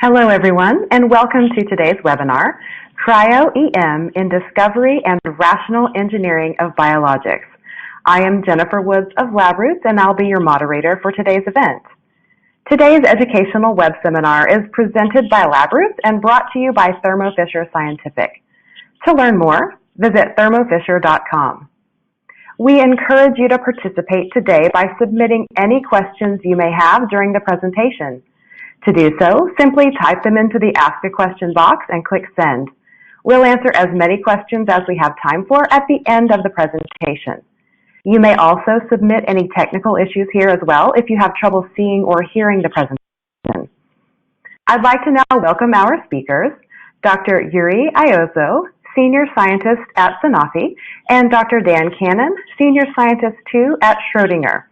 Hello everyone, and welcome to today's webinar, Cryo-EM in Discovery and Rational Engineering of Biologics. I am Jennifer Woods of LabRoots, and I'll be your moderator for today's event. Today's educational web seminar is presented by LabRoots and brought to you by Thermo Fisher Scientific. To learn more, visit thermofisher.com. We encourage you to participate today by submitting any questions you may have during the presentation. To do so, simply type them into the Ask a Question box and click Send. We'll answer as many questions as we have time for at the end of the presentation. You may also submit any technical issues here as well if you have trouble seeing or hearing the presentation. I'd like to now welcome our speakers, Dr. Yuri Iozzo, Senior Scientist at Sanofi, and Dr. Dan Cannon, Senior Scientist 2 at Schrödinger.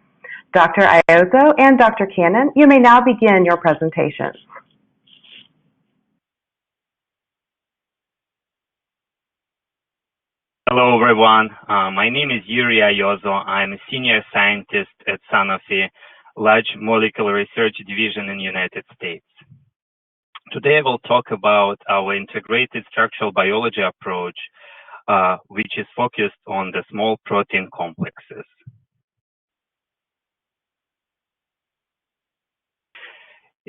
Dr. Iozzo and Dr. Cannon, you may now begin your presentations. Hello, everyone. My name is Yuri Iozzo. I'm a senior scientist at Sanofi, Large Molecular Research Division in the United States. Today, I will talk about our integrated structural biology approach, which is focused on the small protein complexes.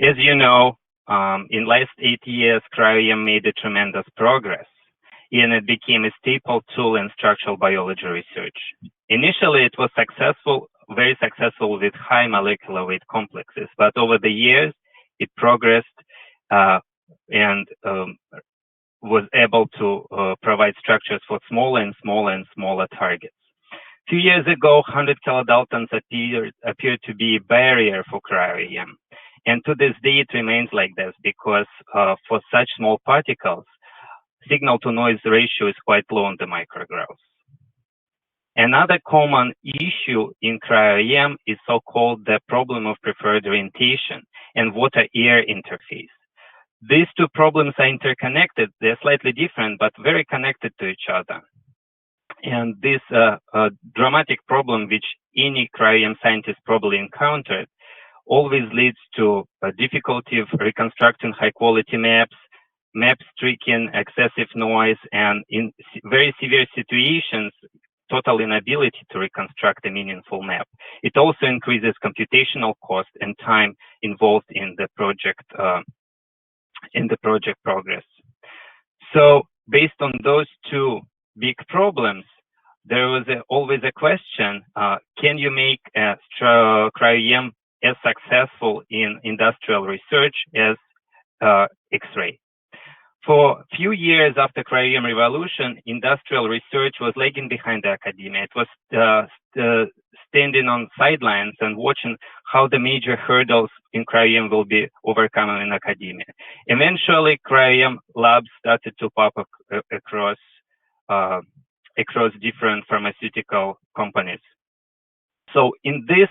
As you know, in last 8 years, Cryo-EM made a tremendous progress, and it became a staple tool in structural biology research. Initially, it was very successful with high molecular weight complexes, but over the years, it progressed and was able to provide structures for smaller and smaller and smaller targets. 2 years ago, 100 kilodaltons appeared to be a barrier for Cryo-EM. And to this day, it remains like this because for such small particles, signal-to-noise ratio is quite low on the micrographs. Another common issue in Cryo-EM is so-called the problem of preferred orientation and water-air interface. These two problems are interconnected. They're slightly different, but very connected to each other. And this dramatic problem, which any Cryo-EM scientist probably encountered, always leads to a difficulty of reconstructing high-quality maps tricking, excessive noise, and in very severe situations, total inability to reconstruct a meaningful map. It also increases computational cost and time involved in the project progress. So, based on those two big problems, there was always a question: can you make Cryo-EM as successful in industrial research as X-ray? For a few years after Cryo-EM revolution, industrial research was lagging behind academia. It was standing on sidelines and watching how the major hurdles in Cryo-EM will be overcome in academia. Eventually, Cryo-EM labs started to pop up across different pharmaceutical companies. So in this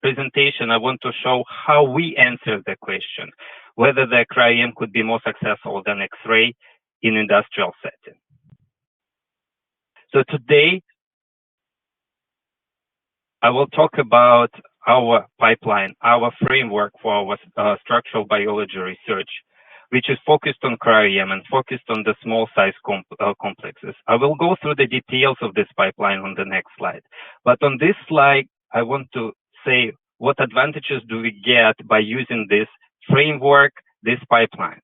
presentation, I want to show how we answer the question, whether the Cryo-EM could be more successful than X-ray in industrial setting. So today, I will talk about our pipeline, our framework for our structural biology research, which is focused on Cryo-EM and focused on the small size complexes. I will go through the details of this pipeline on the next slide. But on this slide, I want to say what advantages do we get by using this framework, this pipeline.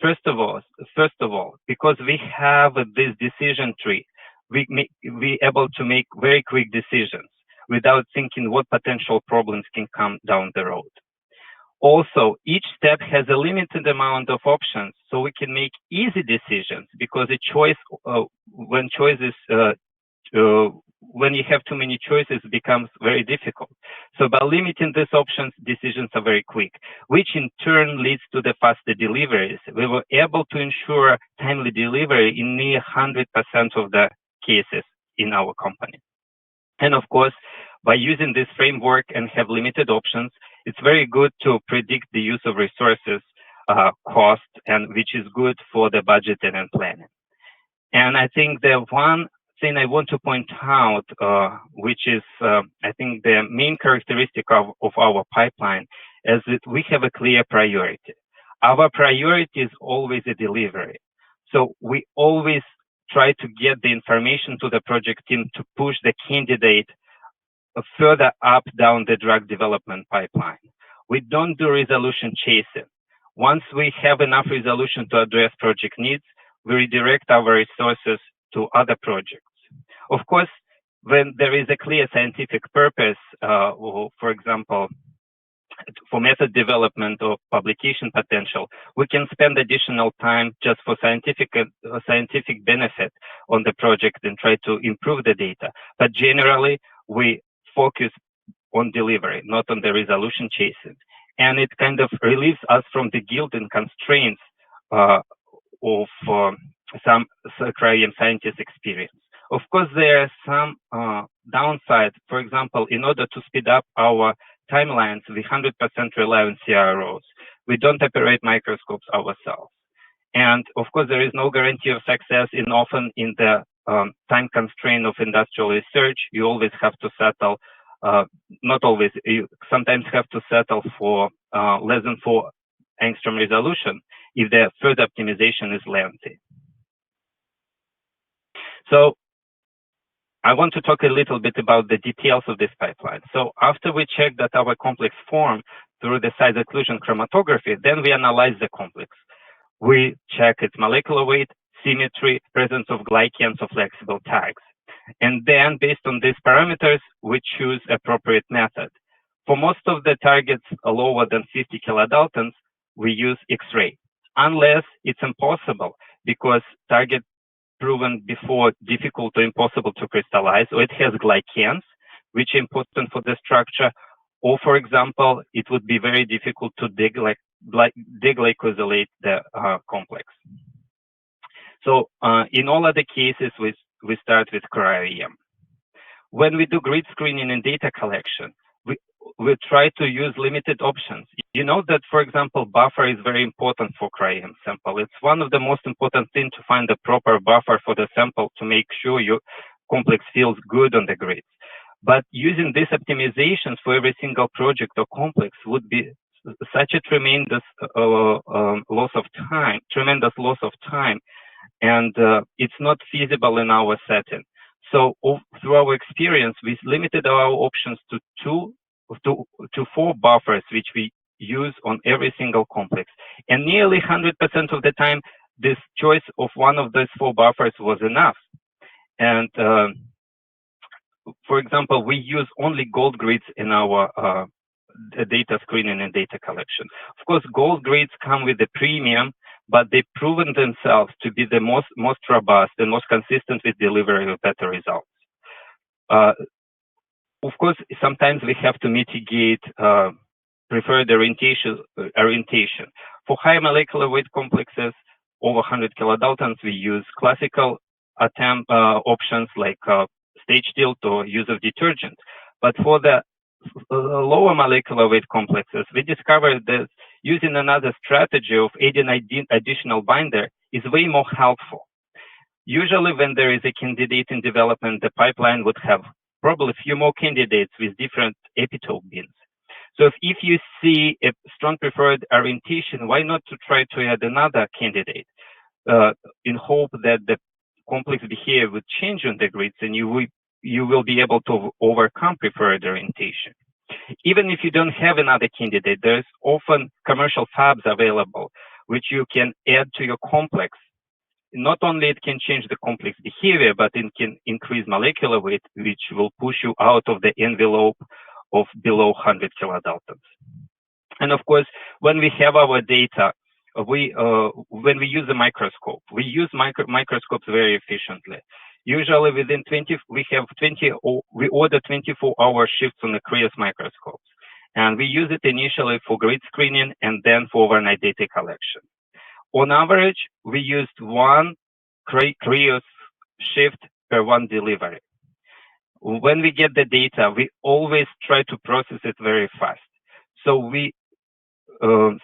First of all, because we have this decision tree, we're able to make very quick decisions without thinking what potential problems can come down the road. Also, each step has a limited amount of options, so we can make easy decisions because when you have too many choices, it becomes very difficult. So by limiting these options, decisions are very quick, which in turn leads to the faster deliveries. We were able to ensure timely delivery in near 100% of the cases in our company. And of course, by using this framework and have limited options, it's very good to predict the use of resources, cost, and which is good for the budgeting and planning. And I think the one thing I want to point out, which is, I think, the main characteristic of our pipeline, is that we have a clear priority. our priority is always the delivery. So we always try to get the information to the project team to push the candidate further up down the drug development pipeline. We don't do resolution chasing. Once we have enough resolution to address project needs, we redirect our resources to other projects. Of course, when there is a clear scientific purpose, for example, for method development or publication potential, we can spend additional time just for scientific benefit on the project and try to improve the data. But generally, we focus on delivery, not on the resolution chasing. And it kind of relieves us from the guilt and constraints of some cryo-EM scientist experience. Of course, there are some downsides. For example, in order to speed up our timelines, we 100% rely on CROs. We don't operate microscopes ourselves. And of course, there is no guarantee of success, and often in the time constraint of industrial research, you always have to settle, not always, you sometimes have to settle for less than 4 angstrom resolution if the further optimization is lengthy. So I want to talk a little bit about the details of this pipeline. So after we check that our complex form through the size occlusion chromatography, then we analyze the complex. We check its molecular weight, symmetry, presence of glycans or flexible tags. And then based on these parameters, we choose appropriate method. For most of the targets lower than 50 kilodaltons, we use X-ray, unless it's impossible because target proven before difficult or impossible to crystallize, or it has glycans, which are important for the structure, or for example, it would be very difficult to deglycosylate the complex. So in all other cases, we start with cryo-EM. When we do grid screening and data collection, we try to use limited options. You know that, for example, buffer is very important for cryo-EM sample. It's one of the most important things to find the proper buffer for the sample to make sure your complex feels good on the grids. But using these optimizations for every single project or complex would be such a tremendous loss of time, and it's not feasible in our setting. So through our experience, we limited our options to 4 buffers, which we use on every single complex. And nearly 100% of the time, this choice of one of those 4 buffers was enough. And for example, we use only gold grids in our data screening and data collection. Of course, gold grids come with a premium, but they've proven themselves to be the most robust and most consistent with delivery of better results. Of course, sometimes we have to mitigate preferred orientation. For high molecular weight complexes over 100 kilodaltons, we use classical attempt options like stage tilt or use of detergent. But for the lower molecular weight complexes, we discovered that using another strategy of adding additional binder is way more helpful. Usually when there is a candidate in development, the pipeline would have probably a few more candidates with different epitope bins. So if you see a strong preferred orientation, why not to try to add another candidate in hope that the complex behavior would change on the grids and you will be able to overcome preferred orientation. Even if you don't have another candidate, there's often commercial fabs available, which you can add to your complex. Not only it can change the complex behavior, but it can increase molecular weight, which will push you out of the envelope of below 100 kilodaltons. And of course, when we have our data, when we use a microscope, we use microscopes very efficiently. Usually within we order 24-hour shifts on the Krios microscopes. And we use it initially for grid screening and then for overnight data collection. On average, we used 1 Krios shift per 1 delivery. When we get the data, we always try to process it very fast. So we learned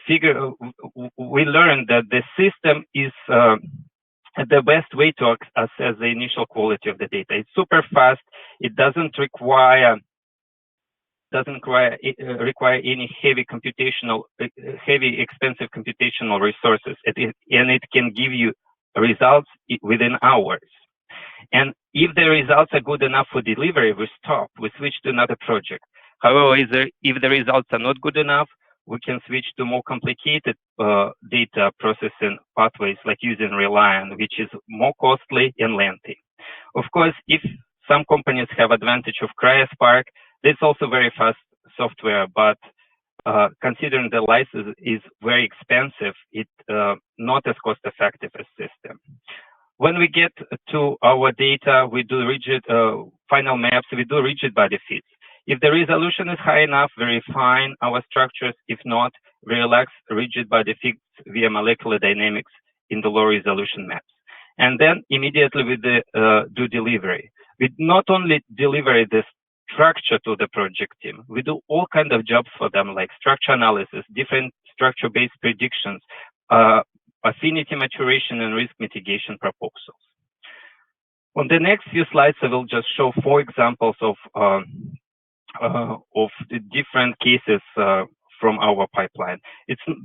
that the system is the best way to assess the initial quality of the data. It's super fast. It doesn't require doesn't require any heavy expensive computational resources, and it can give you results within hours. And if the results are good enough for delivery, we stop, we switch to another project. However, if the results are not good enough, we can switch to more complicated data processing pathways like using Reliant, which is more costly and lengthy. Of course, if some companies have advantage of CryoSpark, that's also very fast software, but considering the license is very expensive, it's not as cost effective as system. When we get to our data, we do rigid final maps, we do rigid body fits. If the resolution is high enough, we refine our structures. If not, we relax rigid body fits via molecular dynamics in the low resolution maps. And then immediately we do delivery. We not only deliver the structure to the project team, we do all kinds of jobs for them, like structure analysis, different structure-based predictions, affinity maturation, and risk mitigation proposals. On the next few slides, I will just show 4 examples of the different cases from our pipeline.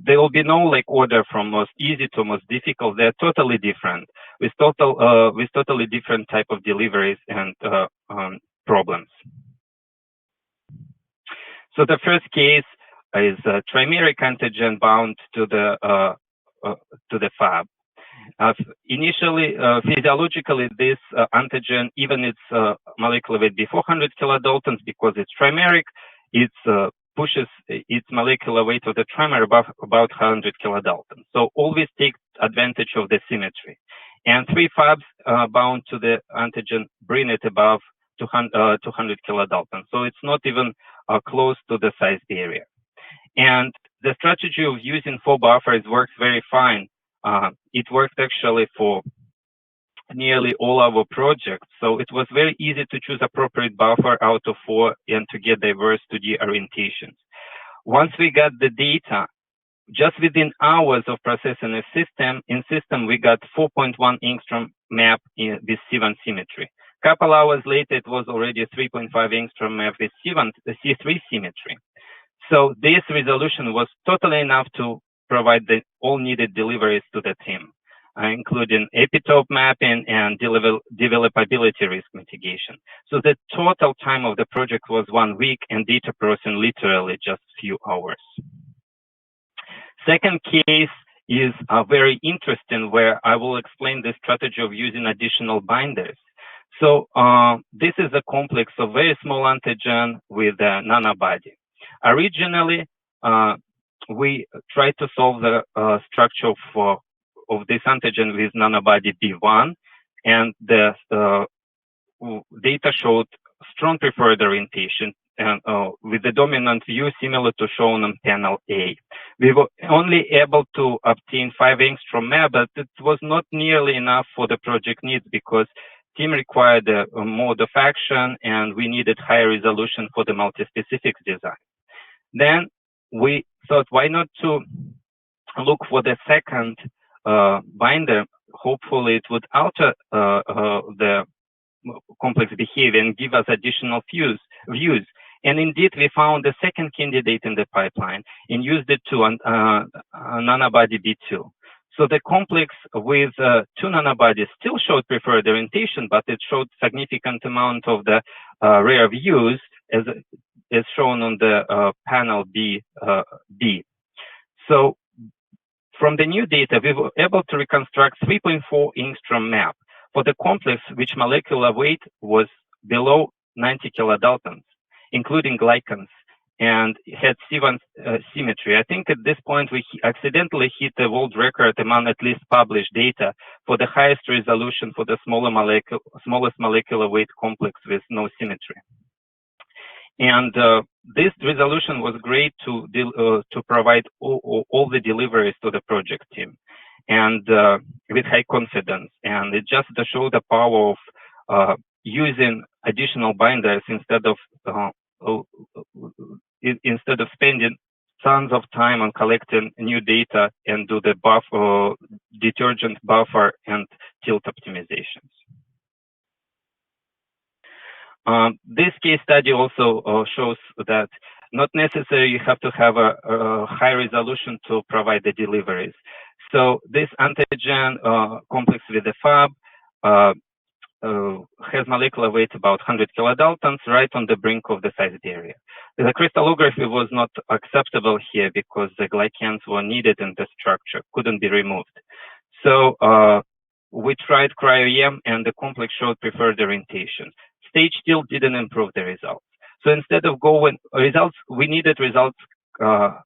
There will be no like order from most easy to most difficult. They're totally different with totally different type of deliveries and problems. So the first case is a trimeric antigen bound to the Fab. Initially, physiologically, this antigen, even its molecular weight before 100 kilodaltons, because it's trimeric, it pushes its molecular weight of the trimer above about 100 kilodaltons. So always take advantage of the symmetry. And 3 Fabs bound to the antigen bring it above 200 kilodaltons. So it's not even close to the size barrier. And the strategy of using 4 buffers works very fine. It worked actually for nearly all our projects. So it was very easy to choose appropriate buffer out of 4 and to get diverse 2D orientations. Once we got the data, just within hours of processing in system, we got 4.1 angstrom map with C1 symmetry. Couple hours later, it was already 3.5 angstrom map with C3 symmetry. So this resolution was totally enough to provide the all needed deliveries to the team, including epitope mapping and developability risk mitigation. So the total time of the project was 1 week and data processing literally just few hours. Second case is very interesting, where I will explain the strategy of using additional binders. So this is a complex of very small antigen with a nanobody. Originally, we tried to solve the structure of this antigen with nanobody B1, and the data showed strong preferred orientation and with the dominant view similar to shown on panel A. We were only able to obtain 5 angstrom map, but it was not nearly enough for the project needs because team required a mode of action and we needed higher resolution for the multispecifics design. Then we thought, why not to look for the second binder? Hopefully it would alter the complex behavior and give us additional views. And indeed, we found the second candidate in the pipeline and used it to nanobody B2. So the complex with 2 nanobodies still showed preferred orientation, but it showed significant amount of the rare views as shown on the panel B. So from the new data, we were able to reconstruct 3.4 angstrom map for the complex, which molecular weight was below 90 kilodaltons, including glycans, and had C1 symmetry. I think at this point we accidentally hit the world record among at least published data for the highest resolution for the smallest molecular weight complex with no symmetry. And this resolution was great to provide all the deliveries to the project team, and with high confidence. And it just to show the power of using additional binders instead of spending tons of time on collecting new data and do the detergent buffer and tilt optimizations. This case study also shows that not necessarily you have to have a high resolution to provide the deliveries. So this antigen complex with the Fab has molecular weight about 100 kilodaltons, right on the brink of the size barrier. The crystallography was not acceptable here because the glycans were needed in the structure, couldn't be removed. So we tried Cryo-EM and the complex showed preferred orientation. Stage still didn't improve the results. So instead of going results, we needed results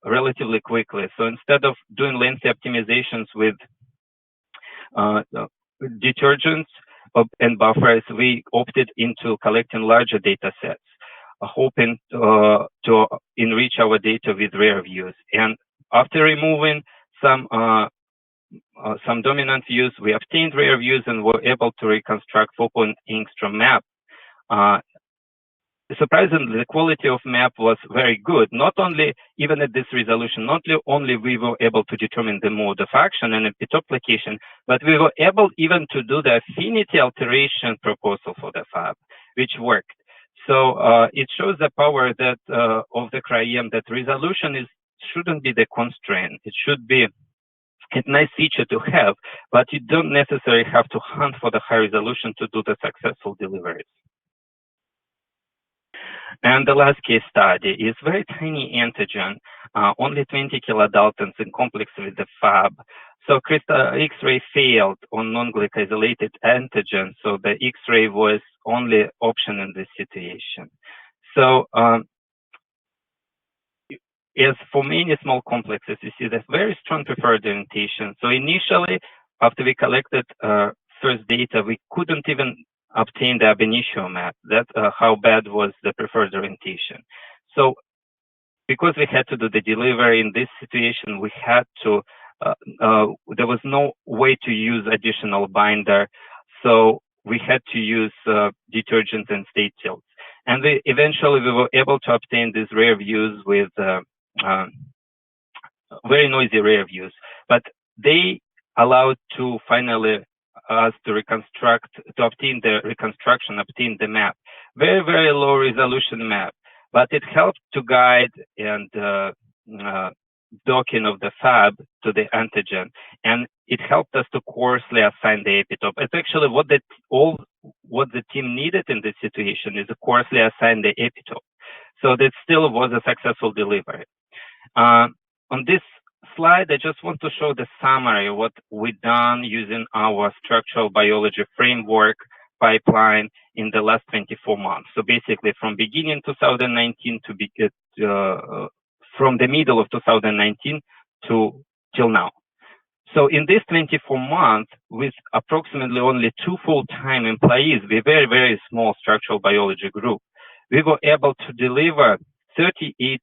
relatively quickly. So instead of doing lengthy optimizations with detergents and buffers, we opted into collecting larger data sets, hoping to enrich our data with rare views. And after removing some dominant views, we obtained rare views and were able to reconstruct 4-point angstrom map. Surprisingly, the quality of map was very good. Not only, even at this resolution, not only we were able to determine the mode of action and epitope location, but we were able even to do the affinity alteration proposal for the Fab, which worked. So it shows the power that of the Cryo-EM, that resolution shouldn't be the constraint. It should be a nice feature to have, but you don't necessarily have to hunt for the high resolution to do the successful deliveries. And the last case study is very tiny antigen, only 20 kilodaltons in complex with the Fab. So X-ray failed on non-glycosylated antigen, so the X-ray was only option in this situation. So as for many small complexes, you see the very strong preferred orientation. So initially, after we collected first data, we couldn't even obtain the ab initio map. That's how bad was the preferred orientation. So because we had to do the delivery in this situation, we had to, there was no way to use additional binder. So we had to use detergents and state tilts. And eventually we were able to obtain these rare views with very noisy rare views, but they allowed to finally us to reconstruct, to obtain the reconstruction, obtain the map. Very, very low resolution map, but it helped to guide and docking of the Fab to the antigen, and it helped us to coarsely assign the epitope. It's actually what the team needed in this situation is to coarsely assign the epitope. So that still was a successful delivery. On this slide, I just want to show the summary of what we've done using our structural biology framework pipeline in the last 24 months. So basically from beginning 2019 from the middle of 2019 till now. So in this 24 months, with approximately only 2 full-time employees, with a very, very small structural biology group, we were able to deliver 38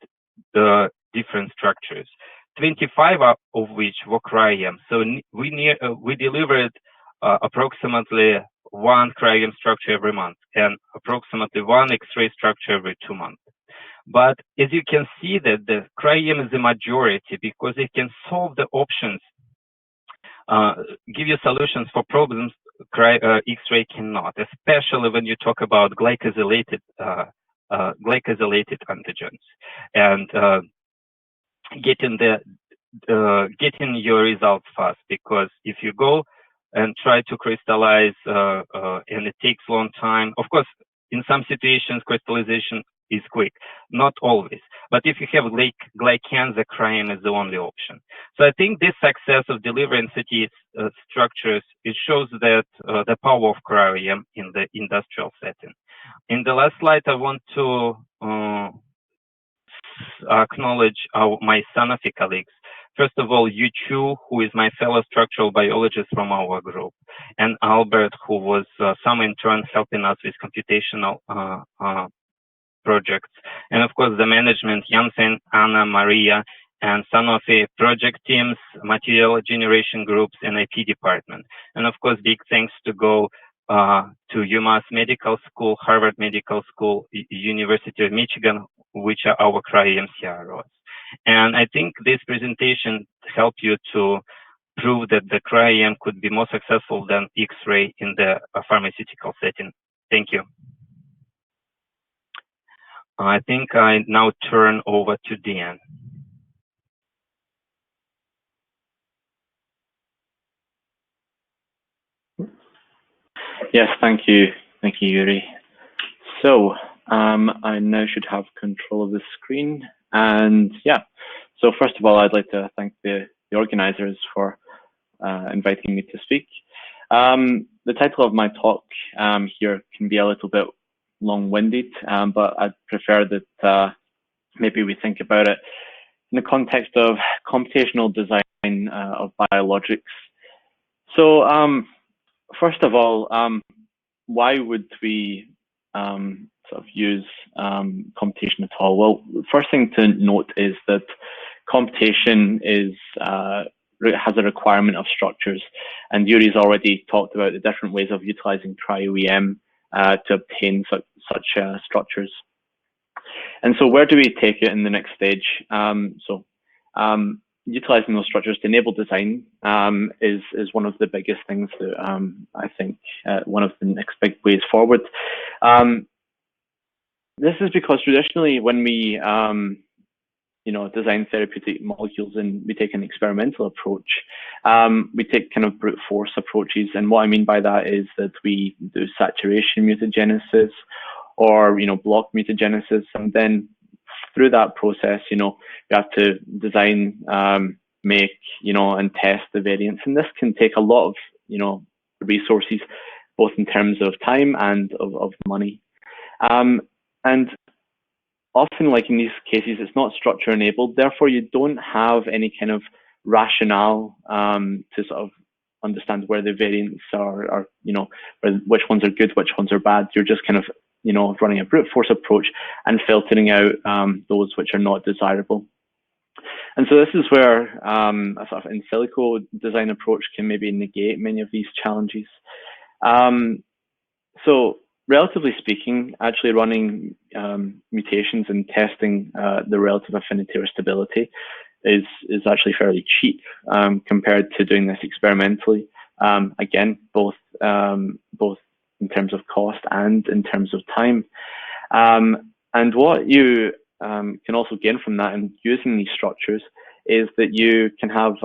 different structures, 25 of which were Cryo-EM. So we delivered approximately 1 Cryo-EM structure every month and approximately 1 X-ray structure every 2 months. But as you can see that the Cryo-EM is the majority because it can solve the options, give you solutions for problems X-ray cannot, especially when you talk about glycosylated antigens and getting your results fast. Because if you go and try to crystallize and it takes a long time, of course, in some situations crystallization is quick, not always. But if you have glycans, the Cryo-EM is the only option. So I think this success of delivering 38 structures, it shows that the power of Cryo-EM in the industrial setting. In the last slide, I want to acknowledge my Sanofi colleagues. First of all, Yu Chu, who is my fellow structural biologist from our group, and Albert, who was some intern helping us with computational projects. And of course, the management, Janssen, Anna, Maria, and Sanofi project teams, material generation groups, and IP department. And of course, big thanks to go to UMass Medical School, Harvard Medical School, University of Michigan, which are our Cryo-EM CROs. And I think this presentation helped you to prove that the Cryo-EM could be more successful than X-ray in the pharmaceutical setting. Thank you. I think I now turn over to Dan. Yes, thank you, Yuri. So I now should have control of the screen, and yeah. So first of all, I'd like to thank the organizers for inviting me to speak. The title of my talk here can be a little bit long-winded, but I'd prefer that maybe we think about it in the context of computational design of biologics. So first of all, why would we sort of use computation at all? Well, the first thing to note is that computation has a requirement of structures, and Yuri's already talked about the different ways of utilizing Cryo-EM to obtain such structures. And so where do we take it in the next stage? Utilizing those structures to enable design is one of the biggest things that I think one of the next big ways forward. This is because traditionally when we design therapeutic molecules and we take an experimental approach, we take kind of brute force approaches. And what I mean by that is that we do saturation mutagenesis or, block mutagenesis. And then through that process, we have to design, make, and test the variants. And this can take a lot of, resources, both in terms of time and of money. And often, like in these cases, it's not structure enabled. Therefore, you don't have any kind of rationale to sort of understand where the variants are, which ones are good, which ones are bad. You're just kind of, running a brute force approach and filtering out those which are not desirable. And so this is where a sort of in silico design approach can maybe negate many of these challenges. So relatively speaking, actually running mutations and testing the relative affinity or stability is actually fairly cheap compared to doing this experimentally. Again, both in terms of cost and in terms of time. And what you can also gain from that and using these structures is that you can have,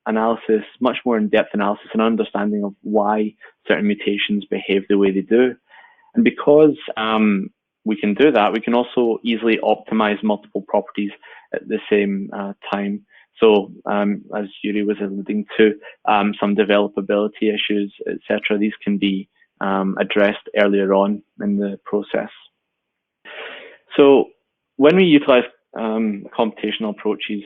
analysis, much more in-depth analysis and understanding of why certain mutations behave the way they do. And because we can do that, we can also easily optimize multiple properties at the same time. So as Yuri was alluding to, some developability issues, etc., these can be addressed earlier on in the process. So when we utilize computational approaches,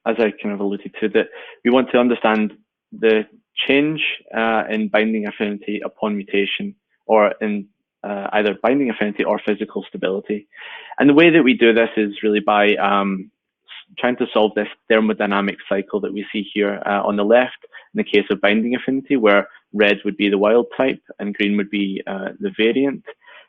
as I kind of alluded to, that we want to understand the change in binding affinity upon mutation, or in either binding affinity or physical stability. And the way that we do this is really by trying to solve this thermodynamic cycle that we see here on the left, in the case of binding affinity, where red would be the wild type and green would be the variant.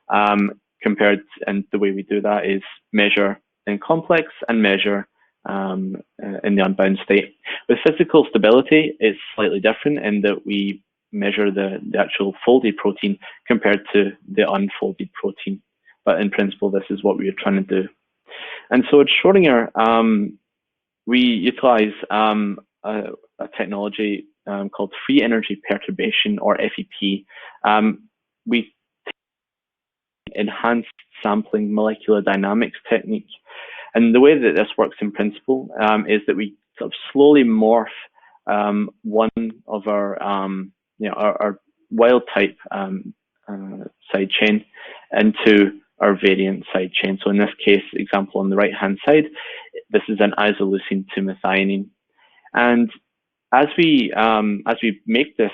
And the way we do that is measure in complex and measure in the unbound state. With physical stability, it's slightly different in that we measure the actual folded protein compared to the unfolded protein. But in principle, this is what we are trying to do. And so at Schrödinger, we utilize a technology called free energy perturbation, or FEP. We enhanced sampling molecular dynamics technique. And the way that this works in principle is that we sort of slowly morph one of our wild type side chain into our variant side chain. So in this case, example on the right hand side, this is an isoleucine to methionine. And as we make this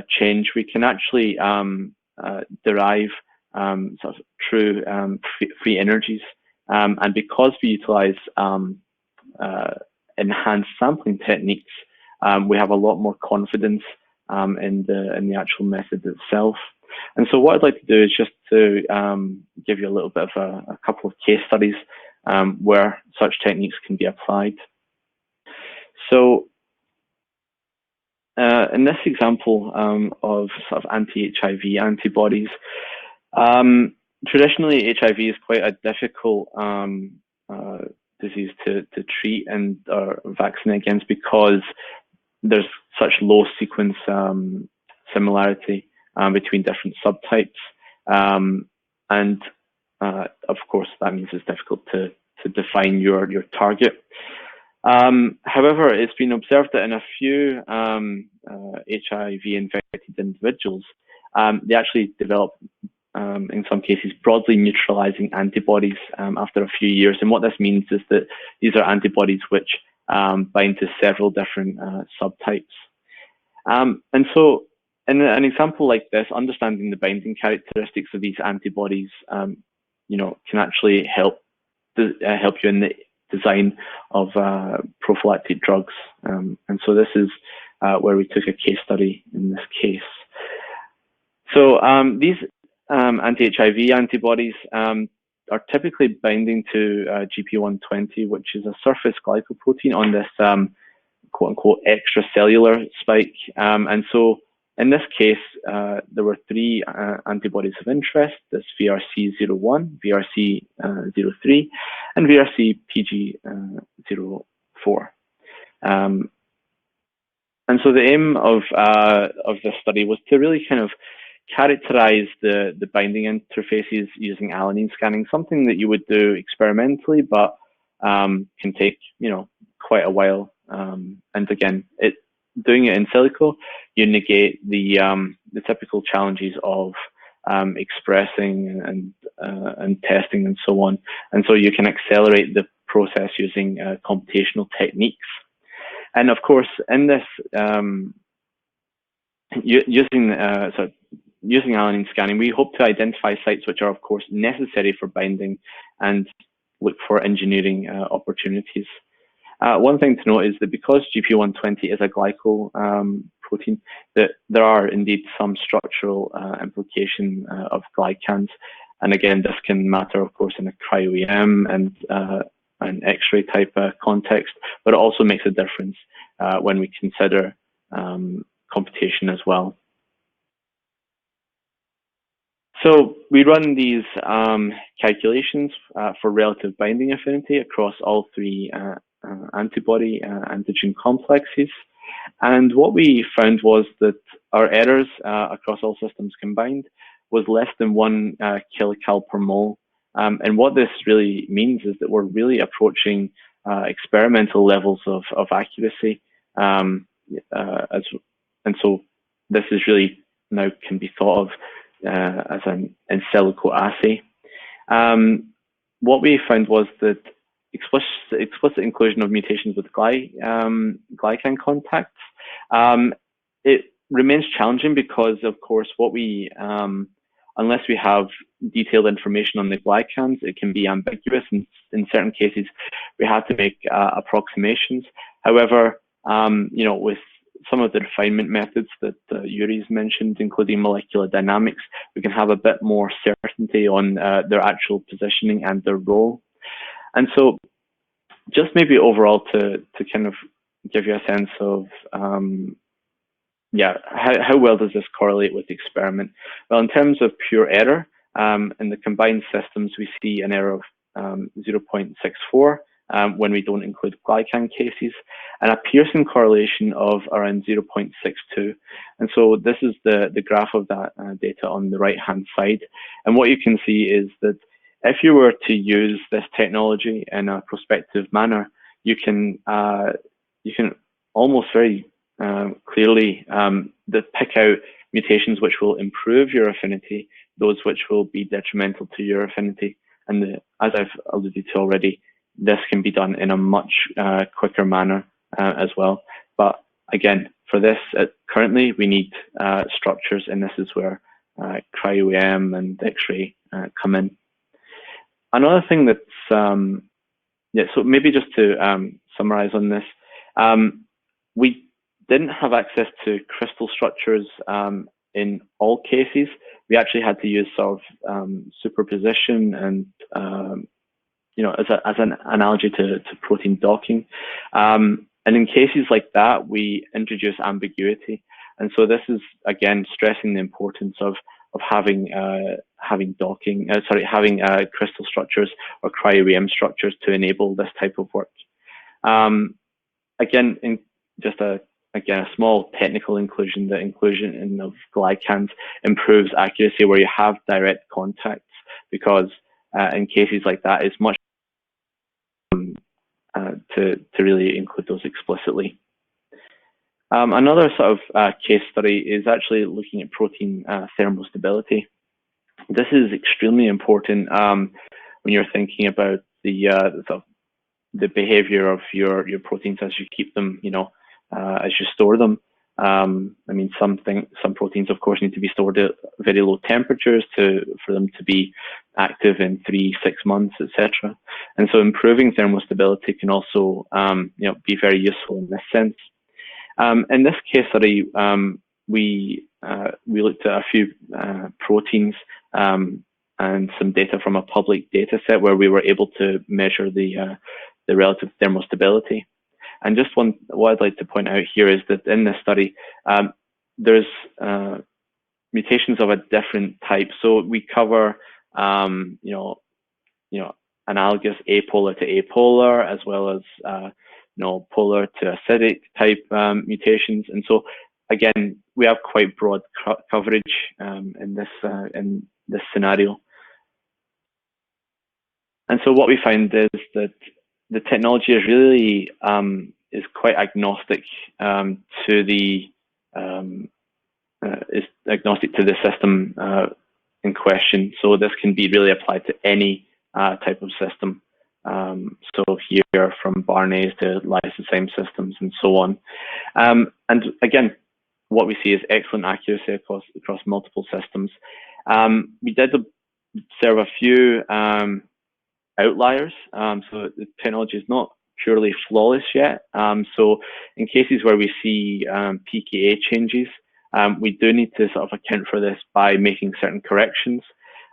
change, we can actually derive sort of true free energies. And because we utilize enhanced sampling techniques, we have a lot more confidence in the actual method itself. And so what I'd like to do is just to give you a little bit of a couple of case studies where such techniques can be applied. So in this example of sort of anti-HIV antibodies, traditionally, HIV is quite a difficult disease to treat and vaccinate against because there's such low sequence similarity between different subtypes, and of course that means it's difficult to define your target. However, it's been observed that in a few HIV infected individuals, they actually develop, in some cases, broadly neutralizing antibodies after a few years. And what this means is that these are antibodies which bind to several different subtypes. And so in an example like this, understanding the binding characteristics of these antibodies, can actually help you in the design of prophylactic drugs. And so this is where we took a case study in this case. So these anti-HIV antibodies are typically binding to GP120, which is a surface glycoprotein on this quote-unquote extracellular spike. And so in this case, there were three antibodies of interest: this VRC01, VRC03, and VRC-PG04. And so the aim of this study was to really kind of characterize the binding interfaces using alanine scanning, something that you would do experimentally, but can take quite a while. And again, doing it in silico, you negate the typical challenges of expressing and testing and so on, and so you can accelerate the process using computational techniques. And of course, in this using alanine scanning, we hope to identify sites which are, of course, necessary for binding and look for engineering opportunities. One thing to note is that because GP120 is a glyco protein, that there are indeed some structural implication of glycans. And again, this can matter, of course, in a cryo-EM and an X-ray type context, but it also makes a difference when we consider computation as well. So we run these calculations for relative binding affinity across all three antibody antigen complexes. And what we found was that our errors across all systems combined was less than 1 kilocal per mole. And what this really means is that we're really approaching experimental levels of accuracy. And so this is really now can be thought of as an in silico assay. What we found was that explicit inclusion of mutations with glycan contacts, it remains challenging because, of course, what we unless we have detailed information on the glycans, it can be ambiguous. And in certain cases, we have to make approximations. However, with some of the refinement methods that Yuri's mentioned, including molecular dynamics, we can have a bit more certainty on their actual positioning and their role. And so just maybe overall to kind of give you a sense of how well does this correlate with the experiment? Well, in terms of pure error, in the combined systems, we see an error of 0.64 when we don't include glycan cases, and a Pearson correlation of around 0.62. And so this is the graph of that data on the right-hand side. And what you can see is that if you were to use this technology in a prospective manner, you can almost very clearly pick out mutations which will improve your affinity, those which will be detrimental to your affinity. And as I've alluded to already, this can be done in a much quicker manner as well. But again, for this, currently we need structures, and this is where cryo-EM and X-ray come in. Another thing that's, so maybe just to summarize on this, we didn't have access to crystal structures in all cases. We actually had to use sort of superposition and, as an analogy to protein docking. And in cases like that, we introduce ambiguity. And so this is, again, stressing the importance of having crystal structures or cryo-EM structures to enable this type of work. Again, a small technical inclusion, the inclusion of glycans improves accuracy where you have direct contacts, because in cases like that, it's much to really include those explicitly. Another sort of case study is actually looking at protein thermostability. This is extremely important when you're thinking about the behavior of your proteins as you keep them, as you store them. I mean, some proteins, of course, need to be stored at very low temperatures for them to be active in 3-6 months, etc. And so, improving thermostability can also, be very useful in this sense. In this case study, we looked at a few proteins and some data from a public data set where we were able to measure the relative thermostability. And just what I'd like to point out here is that in this study, there's mutations of a different type. So we cover, analogous apolar to apolar, as well as, polar to acidic type mutations. And so, again, we have quite broad coverage in this scenario. And so what we find is that the technology is really is quite agnostic to the system in question. So this can be really applied to any type of system. So here from Barnase to lysozyme systems and so on. And again, what we see is excellent accuracy across multiple systems. We did observe a few outliers. So the technology is not purely flawless yet. So in cases where we see pKa changes, we do need to sort of account for this by making certain corrections.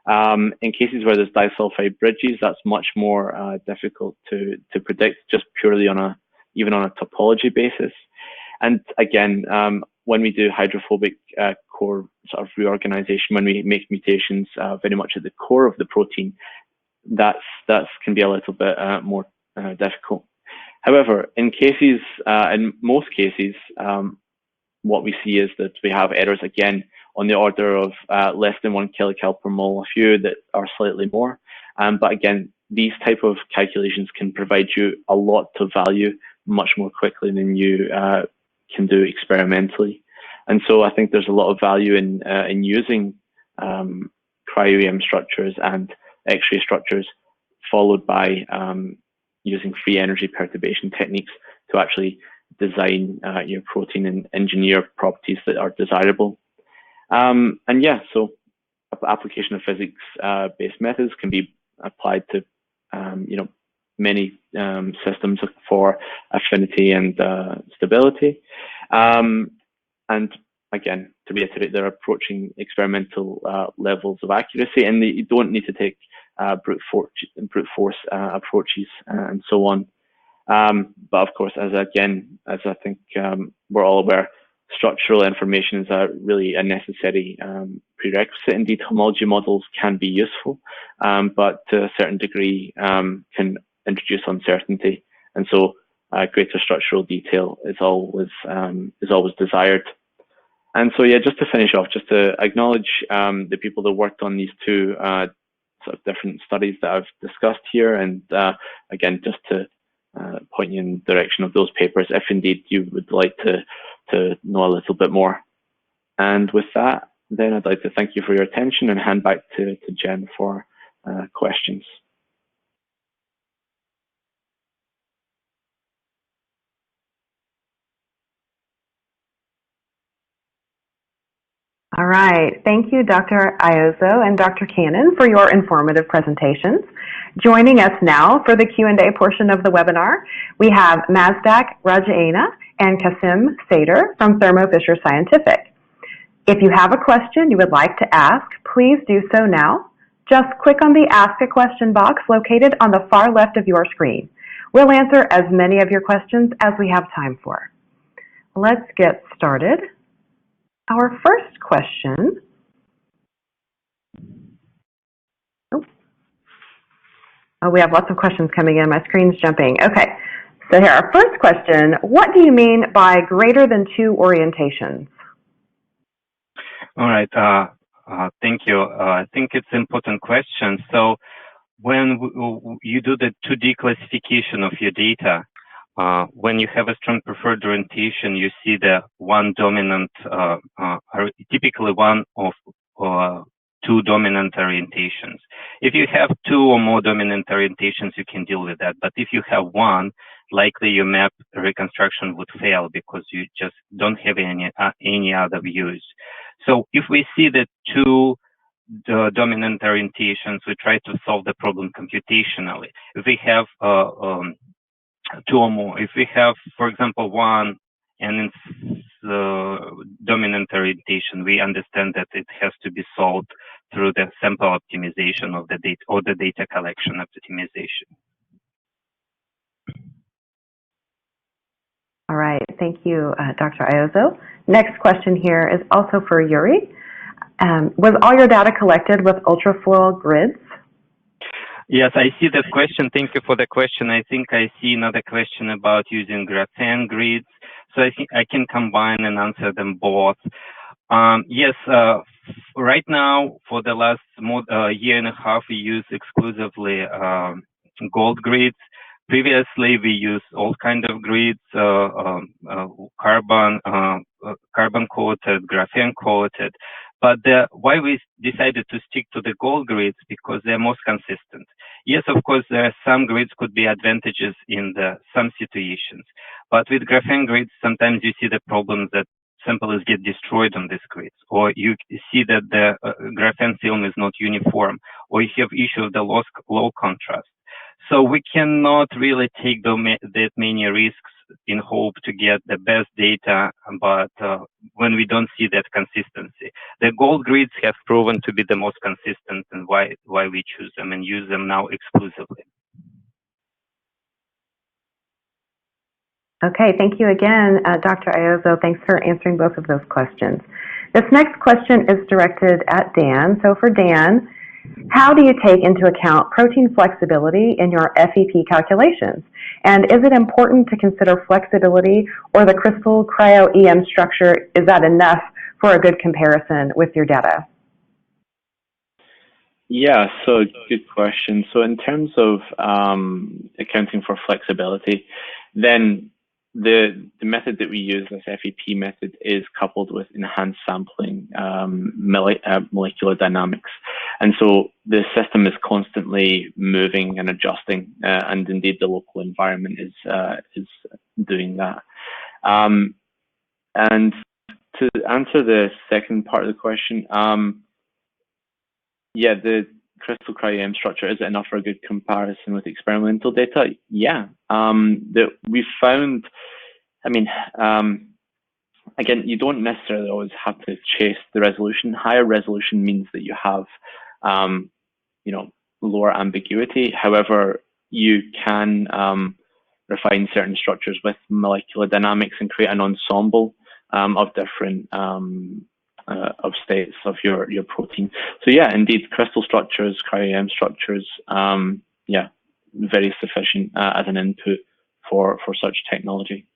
In cases where there's disulfide bridges, that's much more difficult to predict, just purely even on a topology basis. And again, when we do hydrophobic core sort of reorganization, when we make mutations very much at the core of the protein, that can be a little bit more difficult. However, in most cases, what we see is that we have errors again on the order of less than 1 kcal per mole, a few that are slightly more. But again, these type of calculations can provide you a lot of value much more quickly than you can do experimentally. And so I think there's a lot of value in using cryo-EM structures and X-ray structures, followed by using free energy perturbation techniques to actually design your protein and engineer properties that are desirable. And yeah, so application of physics-based methods can be applied to many systems for affinity and stability. And again, to reiterate, they're approaching experimental levels of accuracy, and you don't need to take brute force approaches and so on. But of course, as I think we're all aware, structural information is really a necessary prerequisite. Indeed, homology models can be useful, but to a certain degree can introduce uncertainty, and so greater structural detail is always desired. And so, yeah, just to finish off, just to acknowledge the people that worked on these two sort of different studies that I've discussed here, and again, just to point you in the direction of those papers, if indeed you would like to know a little bit more. And with that, then I'd like to thank you for your attention and hand back to Jen for questions. All right. Thank you, Dr. Iozzo and Dr. Cannon, for your informative presentations. Joining us now for the Q&A portion of the webinar, we have Mazdak Rajaena and Kasim Sater from Thermo Fisher Scientific. If you have a question you would like to ask, please do so now. Just click on the Ask a Question box located on the far left of your screen. We'll answer as many of your questions as we have time for. Let's get started. Our first question Oh, we have lots of questions coming in. My screen's jumping. Okay, so here, our first question, what do you mean by greater than 2 orientations? All right, thank you. I think it's an important question. So when you do the 2D classification of your data, when you have a strong preferred orientation, you see the one dominant, typically one of 2 dominant orientations. If you have 2 or more dominant orientations, you can deal with that. But if you have one, likely your map reconstruction would fail because you just don't have any other views. So if we see the 2 dominant orientations, we try to solve the problem computationally. If we have 2 or more, if we have, for example, one and it's dominant orientation, we understand that it has to be solved through the sample optimization of the data or the data collection optimization. All right, thank you, Dr. Iozzo. Next question here is also for Yuri. Was all your data collected with ultrafoil grids? Yes, I see that question. Thank you for the question. I think I see another question about using graphene grids. So I think I can combine and answer them both. Yes, right now, for the last year and a half, we use exclusively gold grids. Previously, we used all kind of grids, carbon coated, graphene coated. But why we decided to stick to the gold grids, because they're most consistent. Yes, of course, there are some grids could be advantages in some situations. But with graphene grids, sometimes you see the problem that samples get destroyed on these grids, or you see that the graphene film is not uniform, or you have issue of the low contrast. So we cannot really take that many risks in hope to get the best data, but when we don't see that consistency. The gold grids have proven to be the most consistent, and why we choose them and use them now exclusively. Okay, thank you again, Dr. Iozzo. Thanks for answering both of those questions. This next question is directed at Dan. So for Dan, how do you take into account protein flexibility in your FEP calculations? And is it important to consider flexibility, or the crystal cryo-EM structure, is that enough for a good comparison with your data? Yeah, so good question. So in terms of accounting for flexibility, then the method that we use, this FEP method, is coupled with enhanced sampling, molecular dynamics. And so the system is constantly moving and adjusting, and indeed the local environment is doing that. And to answer the second part of the question, yeah, the crystal cryo-EM structure, is it enough for a good comparison with experimental data? Yeah, we found, I mean, again, you don't necessarily always have to chase the resolution. Higher resolution means that you have, you know, lower ambiguity. However, you can refine certain structures with molecular dynamics and create an ensemble of different of states of your protein. So yeah, indeed, crystal structures, cryo-EM structures, yeah, very sufficient as an input for such technology.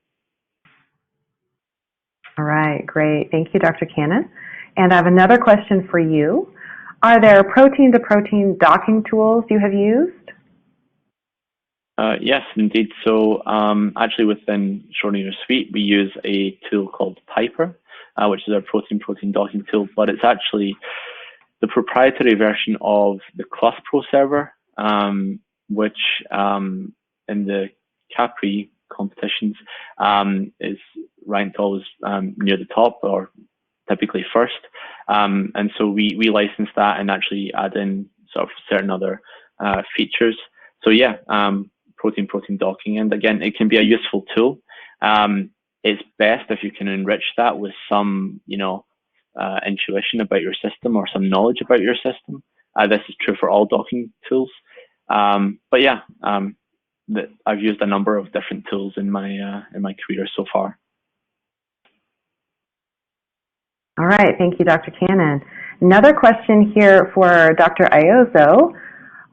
All right, great. Thank you, Dr. Cannon. And I have another question for you. Are there protein-to-protein docking tools you have used? Yes, indeed. So actually within Schrödinger suite, we use a tool called Piper, which is our protein-protein docking tool, but it's actually the proprietary version of the ClusPro server, which in the Capri competitions is ranked always near the top, or typically first. And so we license that and actually add in sort of certain other features. So yeah, protein-protein docking, and again, it can be a useful tool. It's best if you can enrich that with some, you know, intuition about your system or some knowledge about your system. This is true for all docking tools. But yeah, I've used a number of different tools in my career so far. All right, thank you, Dr. Cannon. Another question here for Dr. Iozzo.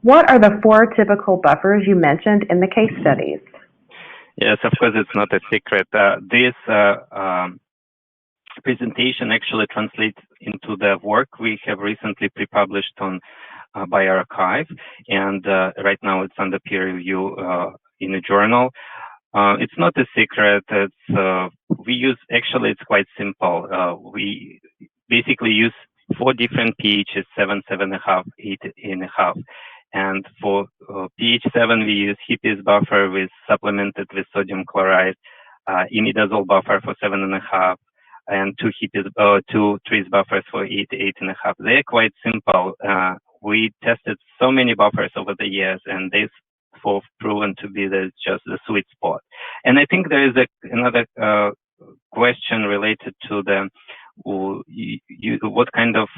What are the 4 typical buffers you mentioned in the case studies? Yes, of course, it's not a secret. This presentation actually translates into the work we have recently pre-published on Biography, and right now it's under peer review in a journal. It's not a secret. It's it's quite simple. We basically use 4 different pHs: 7, 7.5, 8.5. And for pH 7, we use HIPES buffer supplemented with sodium chloride, imidazole buffer for 7.5, and 2 trace buffers for 8, 8.5. They're quite simple. We tested so many buffers over the years, and they've proven to be just the sweet spot. And I think there is another question related to what kind of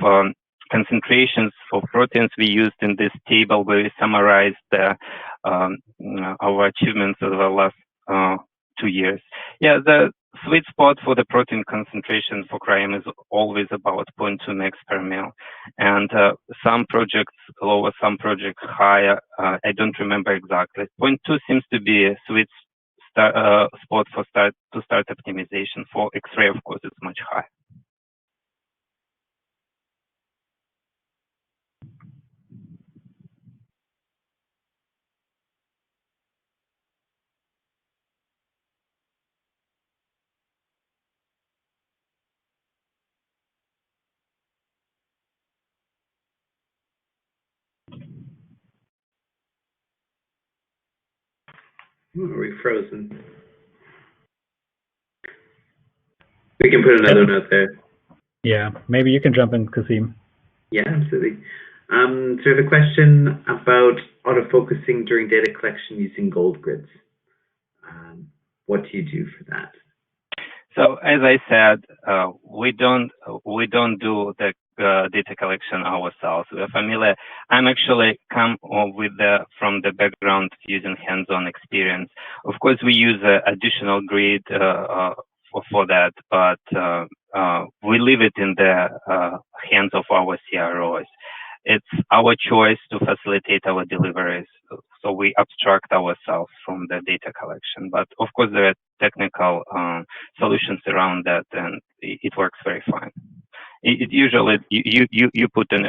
concentrations of proteins we used in this table, where we summarized our achievements over the last 2 years. Yeah, the sweet spot for the protein concentration for Cryo-EM is always about 0.2 mg per ml. And some projects lower, some projects higher. I don't remember exactly. 0.2 seems to be a sweet spot for start optimization. For X-ray, of course, it's much higher. Are we frozen? We can put another note there. Yeah, maybe you can jump in, Kasim. Yeah, absolutely. So I have a question about autofocusing during data collection using gold grids. What do you do for that? So as I said, we don't do the data collection ourselves. We're familiar. I'm actually come with from the background using hands-on experience. Of course, we use an additional grid for that, but we leave it in the hands of our CROs. It's our choice to facilitate our deliveries, so we abstract ourselves from the data collection. But of course, there are technical solutions around that, and it works very fine. It usually you put in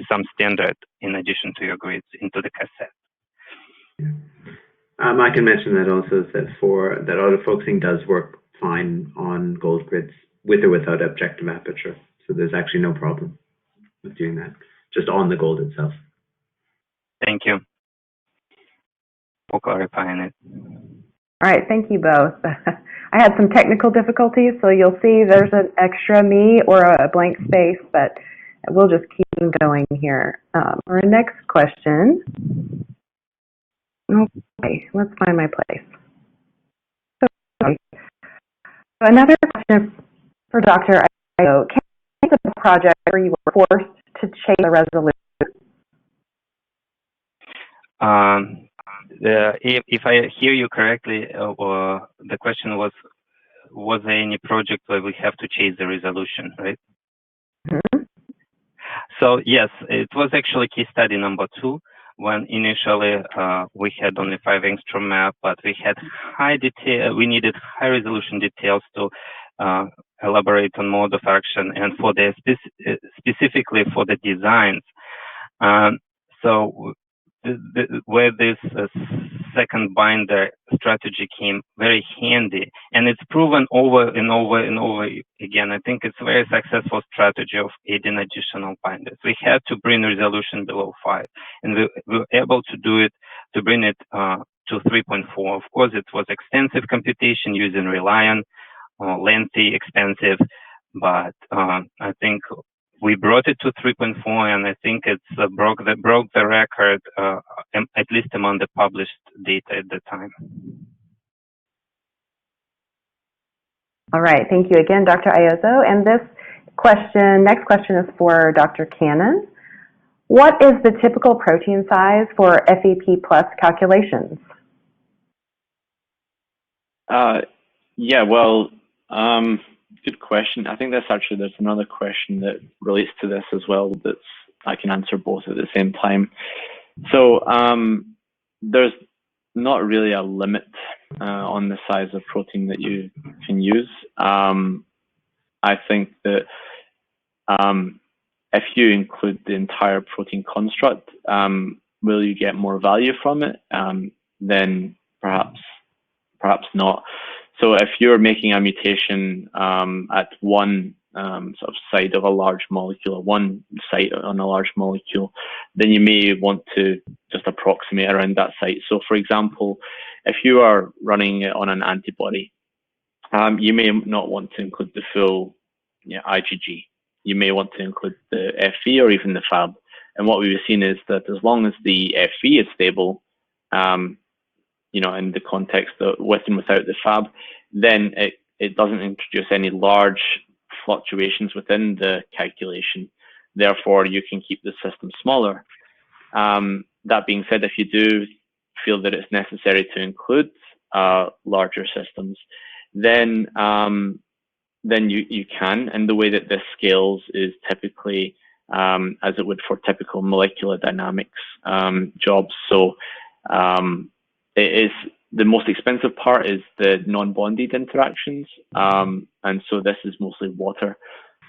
some standard in addition to your grids into the cassette. Yeah. I can mention that also that autofocusing does work fine on gold grids with or without objective aperture. So there's actually no problem with doing that, just on the gold itself. Thank you for clarifying it. All right, thank you both. I had some technical difficulties, so you'll see there's an extra me or a blank space, but we'll just keep going here. Our next question. Okay, let's find my place. So another question for Dr. Iozzo. Can you think of a project where you were forced to change the resolution? If I hear you correctly, the question was there any project where we have to change the resolution, right? Mm-hmm. So yes, it was actually case study number 2, when initially we had only 5 angstrom map, but we had high detail. We needed high resolution details to elaborate on mode of action and for the specifically for the designs. So where this second binder strategy came very handy, and it's proven over and over and over again. I think it's a very successful strategy of adding additional binders. We had to bring resolution below 5, and we were able to do it, to bring it to 3.4. Of course, it was extensive computation using Reliant, lengthy, expensive, but I think we brought it to 3.4, and I think it's broke the record, at least among the published data at the time. All right, thank you again, Dr. Iozzo. And next question is for Dr. Cannon. What is the typical protein size for FEP plus calculations? Yeah, well, good question. I think there's another question that relates to this as well. That's I can answer both at the same time. So there's not really a limit on the size of protein that you can use. I think that if you include the entire protein construct, will you get more value from it? Then perhaps not. So if you're making a mutation at one sort of side of a large molecule, or one site on a large molecule, then you may want to just approximate around that site. So for example, if you are running it on an antibody, you may not want to include the full IgG. You may want to include the Fe or even the Fab. And what we've seen is that as long as the Fe is stable, in the context of with and without the Fab, then it doesn't introduce any large fluctuations within the calculation. Therefore, you can keep the system smaller. That being said, if you do feel that it's necessary to include larger systems, then you can. And the way that this scales is typically as it would for typical molecular dynamics jobs. So it is the most expensive part is the non-bonded interactions, and so this is mostly water.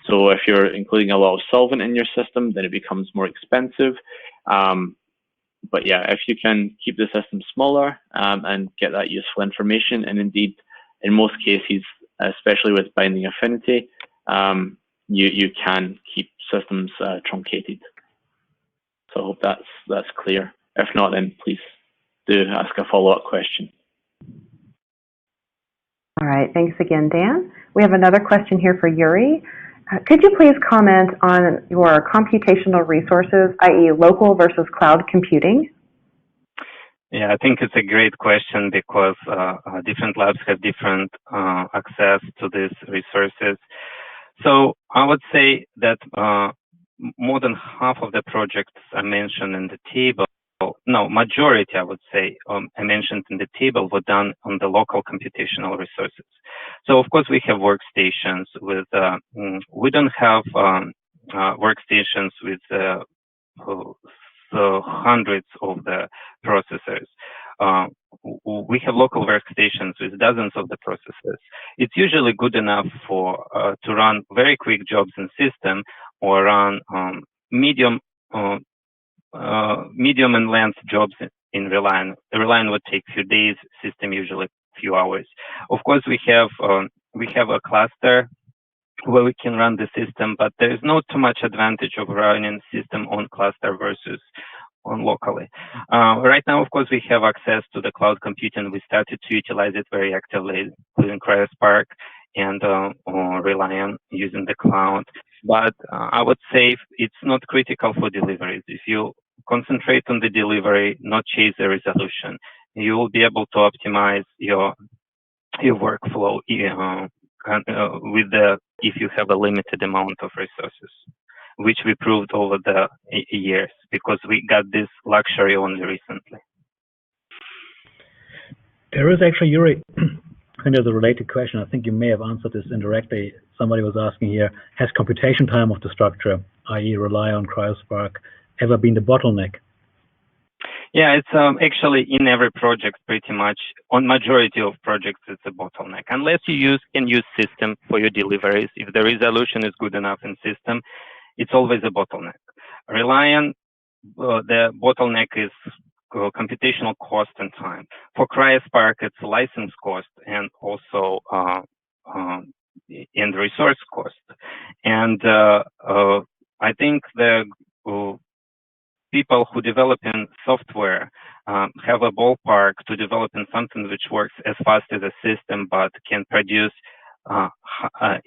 So if you're including a lot of solvent in your system, then it becomes more expensive. But yeah, if you can keep the system smaller and get that useful information, and indeed, in most cases, especially with binding affinity, you can keep systems truncated. So I hope that's clear. If not, then please do ask a follow-up question. All right, thanks again, Dan. We have another question here for Yuri. Could you please comment on your computational resources, i.e. local versus cloud computing? Yeah, I think it's a great question because different labs have different access to these resources. So I would say that more than half of the projects I mentioned in the table, no, majority, I would say, I mentioned in the table were done on the local computational resources. So, of course, we have workstations with, we don't have workstations with hundreds of the processors. We have local workstations with dozens of the processors. It's usually good enough for to run very quick jobs in system or run medium and length jobs in Reliant. The Reliant would take few days, system usually few hours. Of course, we have a cluster where we can run the system, but there is not too much advantage of running system on cluster versus on locally. Right now, of course, we have access to the cloud computing. We started to utilize it very actively, including CryoSpark and Reliant using the cloud. But I would say it's not critical for deliveries. If you concentrate on the delivery, not chase the resolution, you will be able to optimize your workflow if you have a limited amount of resources, which we proved over the years because we got this luxury only recently. There is actually, Yuri, kind of a related question. I think you may have answered this indirectly. Somebody was asking here, has computation time of the structure, i.e. rely on CryoSpark, ever been the bottleneck? Yeah, it's actually in every project pretty much. On majority of projects, it's a bottleneck. Unless you can use system for your deliveries. If the resolution is good enough in system, it's always a bottleneck. Reliant, the bottleneck is computational cost and time. For CryoSpark, it's license cost and also and resource cost. And I think the people who develop in software have a ballpark to develop in something which works as fast as a system, but can produce a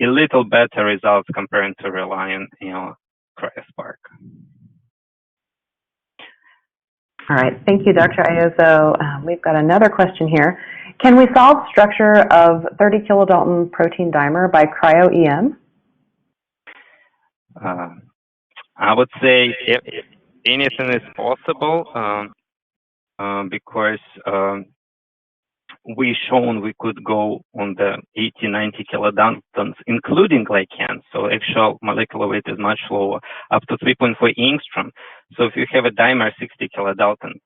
little better results comparing to Reliant, CryoSpark. All right, thank you, Dr. Iozzo. We've got another question here. Can we solve structure of 30 kilodalton protein dimer by Cryo-EM? I would say anything is possible because we shown we could go on the 80, 90 kilodaltons, including glycans. So actual molecular weight is much lower, up to 3.4 angstrom. So if you have a dimer 60 kilodalton,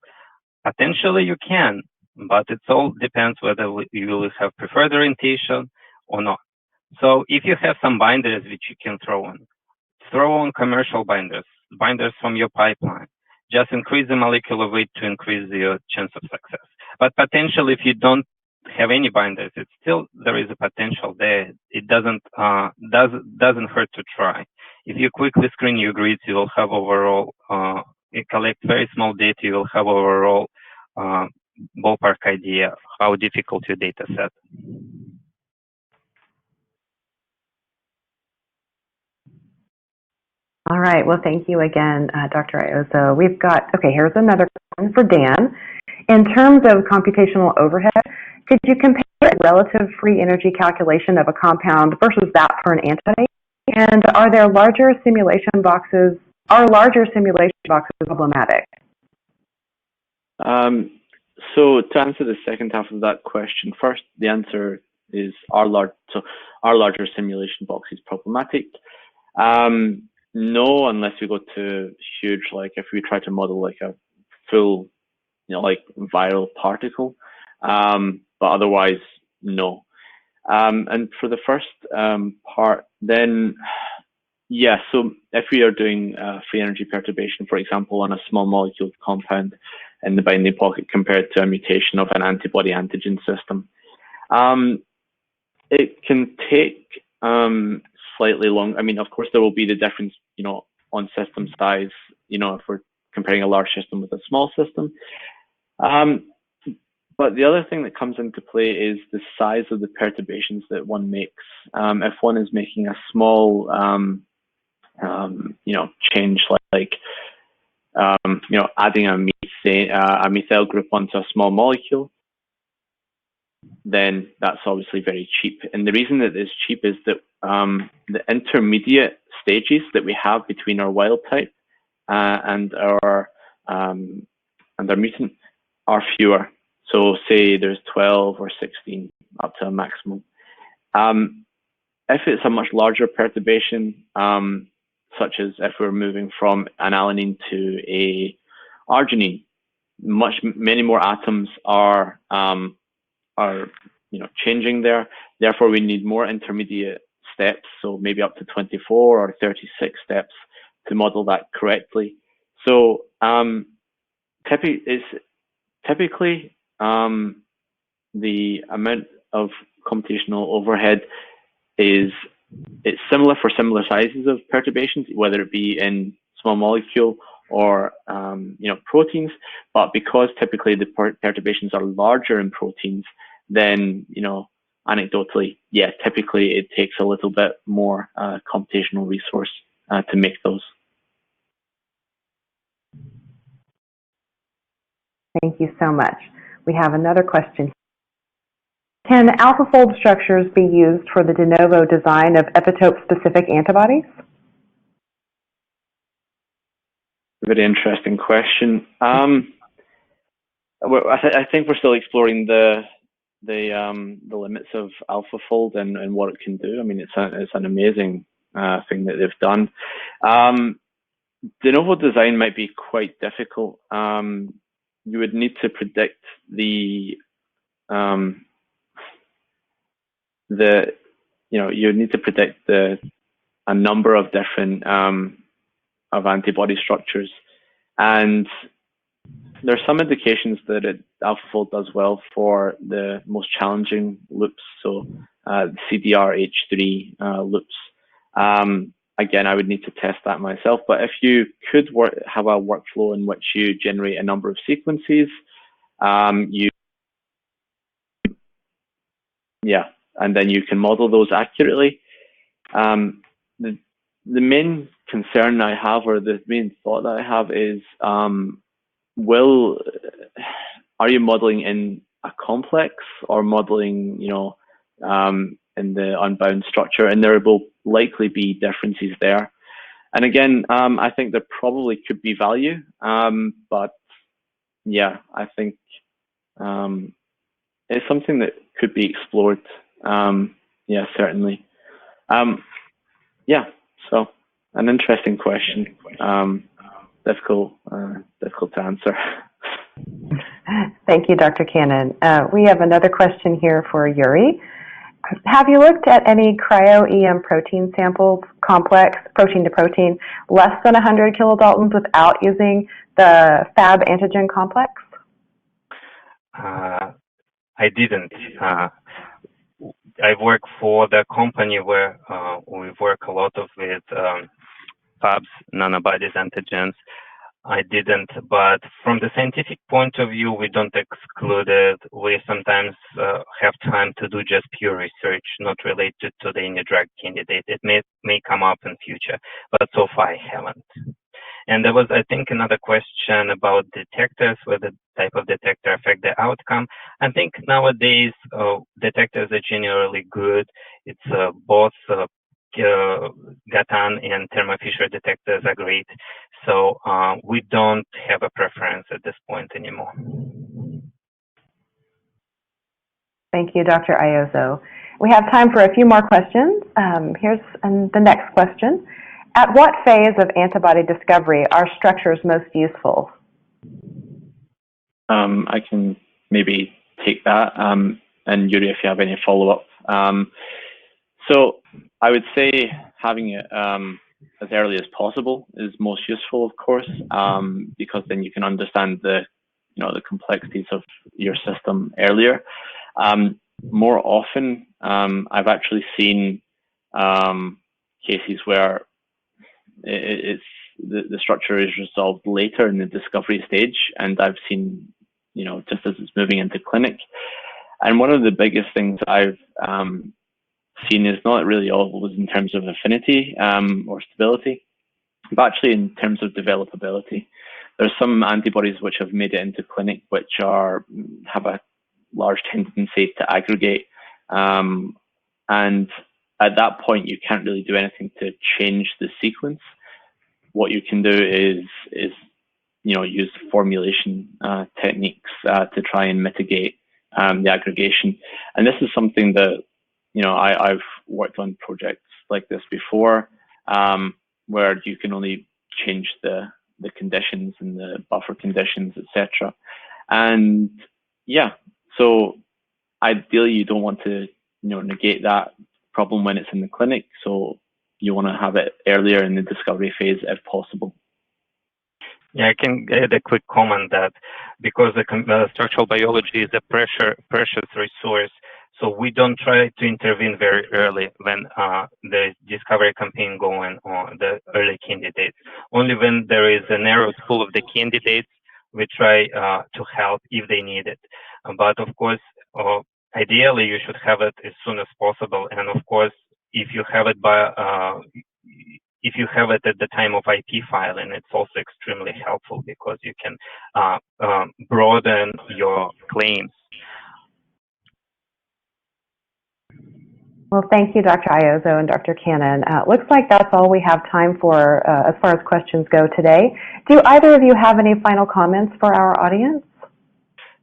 potentially you can, but it all depends whether you will have preferred orientation or not. So if you have some binders which you can throw on commercial binders from your pipeline. Just increase the molecular weight to increase your chance of success. But potentially, if you don't have any binders, it's still there is a potential there. It doesn't hurt to try. If you quickly screen your grids, you will have overall. You collect very small data. You will have overall ballpark idea how difficult your data set. All right. Well, thank you again, Dr. Iozzo. We've got, okay, here's another question for Dan. In terms of computational overhead, could you compare the relative free energy calculation of a compound versus that for an antibody? And are larger simulation boxes problematic? So to answer the second half of that question, first, the answer is our larger simulation box is problematic. No, unless we go to huge, like if we try to model like a full, like viral particle, but otherwise, no. And for the first part, then, yeah, so if we are doing free energy perturbation, for example, on a small molecule compound in the binding pocket compared to a mutation of an antibody antigen system, it can take slightly long. I mean, of course, there will be the difference, on system size, if we're comparing a large system with a small system. But the other thing that comes into play is the size of the perturbations that one makes. If one is making a small, change like adding a methyl group onto a small molecule, then that's obviously very cheap. And the reason that it's cheap is that the intermediate stages that we have between our wild type and our mutant are fewer. So say there's 12 or 16 up to a maximum. If it's a much larger perturbation, such as if we're moving from an alanine to a arginine, many more atoms are changing there. Therefore, we need more intermediate steps, so maybe up to 24 or 36 steps to model that correctly. So typically the amount of computational overhead it's similar for similar sizes of perturbations, whether it be in small molecule or proteins. But because typically the perturbations are larger in proteins, then anecdotally, yeah, typically it takes a little bit more computational resource to make those. Thank you so much. We have another question. Can AlphaFold structures be used for the de novo design of epitope-specific antibodies? Very interesting question. Well, I think we're still exploring the limits of AlphaFold and what it can do. I mean, it's an amazing thing that they've done. De novo design might be quite difficult. You would need to predict a number of different of antibody structures, and there's some indications that AlphaFold does well for the most challenging loops, so CDRH3 loops. Again, I would need to test that myself, but if you could have a workflow in which you generate a number of sequences, and then you can model those accurately. The main concern I have, or the main thought that I have is, are you modeling in a complex or modeling, in the unbound structure? And there will likely be differences there. And again, I think there probably could be value, but yeah, I think it's something that could be explored. Yeah, certainly. Yeah, so an interesting question. Difficult to answer. Thank you, Dr. Cannon. We have another question here for Yuri. Have you looked at any cryo-EM protein samples, complex, protein to protein, less than 100 kilodaltons without using the Fab antigen complex? I didn't. I work for the company where we work a lot with Fabs, nanobodies, antigens. I didn't, but from the scientific point of view, we don't exclude it. We sometimes have time to do just pure research, not related to the any drug candidate. It may come up in future, but so far I haven't. And there was, I think, another question about detectors, whether the type of detector affect the outcome. I think nowadays detectors are generally good. It's both Gatan and Thermo Fisher detectors are great. So we don't have a preference at this point anymore. Thank you, Dr. Iozzo. We have time for a few more questions. Here's the next question. At what phase of antibody discovery are structures most useful? I can maybe take that. And Yuri, if you have any follow-up. So I would say having it as early as possible is most useful, of course, because then you can understand the complexities of your system earlier. More often, I've actually seen cases where the structure is resolved later in the discovery stage, and I've seen, just as it's moving into clinic. And one of the biggest things I've seen is not really always in terms of affinity or stability, but actually in terms of developability. There's some antibodies which have made it into clinic which have a large tendency to aggregate, and at that point you can't really do anything to change the sequence. What you can do is use formulation techniques to try and mitigate the aggregation. And this is something that I've worked on projects like this before, where you can only change the conditions and the buffer conditions, etc. And yeah, so ideally you don't want to negate that problem when it's in the clinic. So you want to have it earlier in the discovery phase if possible. Yeah, I can add a quick comment that because the structural biology is a precious resource, so we don't try to intervene very early when the discovery campaign going on the early candidates. Only when there is a narrow pool of the candidates, we try to help if they need it. But of course, ideally you should have it as soon as possible. And of course, if you have it at the time of IP filing, it's also extremely helpful because you can broaden your claims. Well, thank you, Dr. Iozzo and Dr. Cannon. Looks like that's all we have time for as far as questions go today. Do either of you have any final comments for our audience?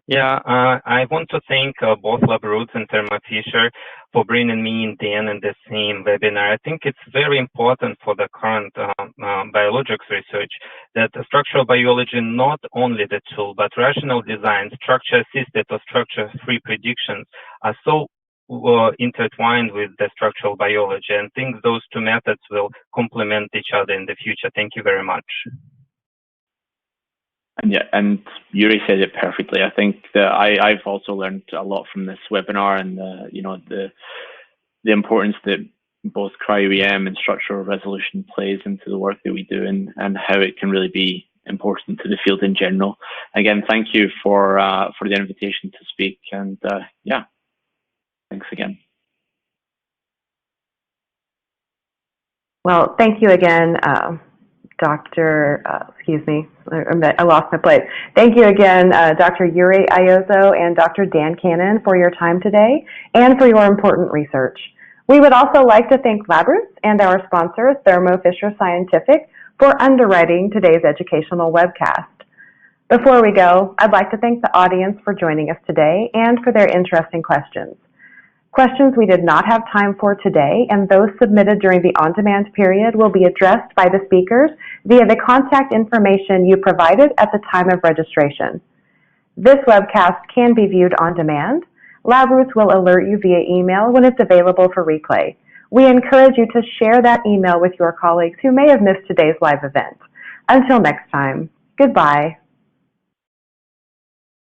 Yeah, I want to thank both LabRoots and Thermo Fisher for bringing me in the same webinar. I think it's very important for the current biologics research that the structural biology, not only the tool, but rational design, structure-assisted or structure-free predictions are so intertwined with the structural biology, and I think those two methods will complement each other in the future. Thank you very much. And yeah, and Yuri said it perfectly. I think that I've also learned a lot from this webinar, and the importance that both Cryo-EM and structural resolution plays into the work that we do, and how it can really be important to the field in general. Again, thank you for the invitation to speak, and yeah, thanks again. Well, thank you again, excuse me, I lost my place. Thank you again, Dr. Yuri Iozzo and Dr. Dan Cannon for your time today and for your important research. We would also like to thank LabRoots and our sponsor, Thermo Fisher Scientific, for underwriting today's educational webcast. Before we go, I'd like to thank the audience for joining us today and for their interesting questions. Questions we did not have time for today and those submitted during the on-demand period will be addressed by the speakers via the contact information you provided at the time of registration. This webcast can be viewed on demand. LabRoots will alert you via email when it's available for replay. We encourage you to share that email with your colleagues who may have missed today's live event. Until next time, goodbye.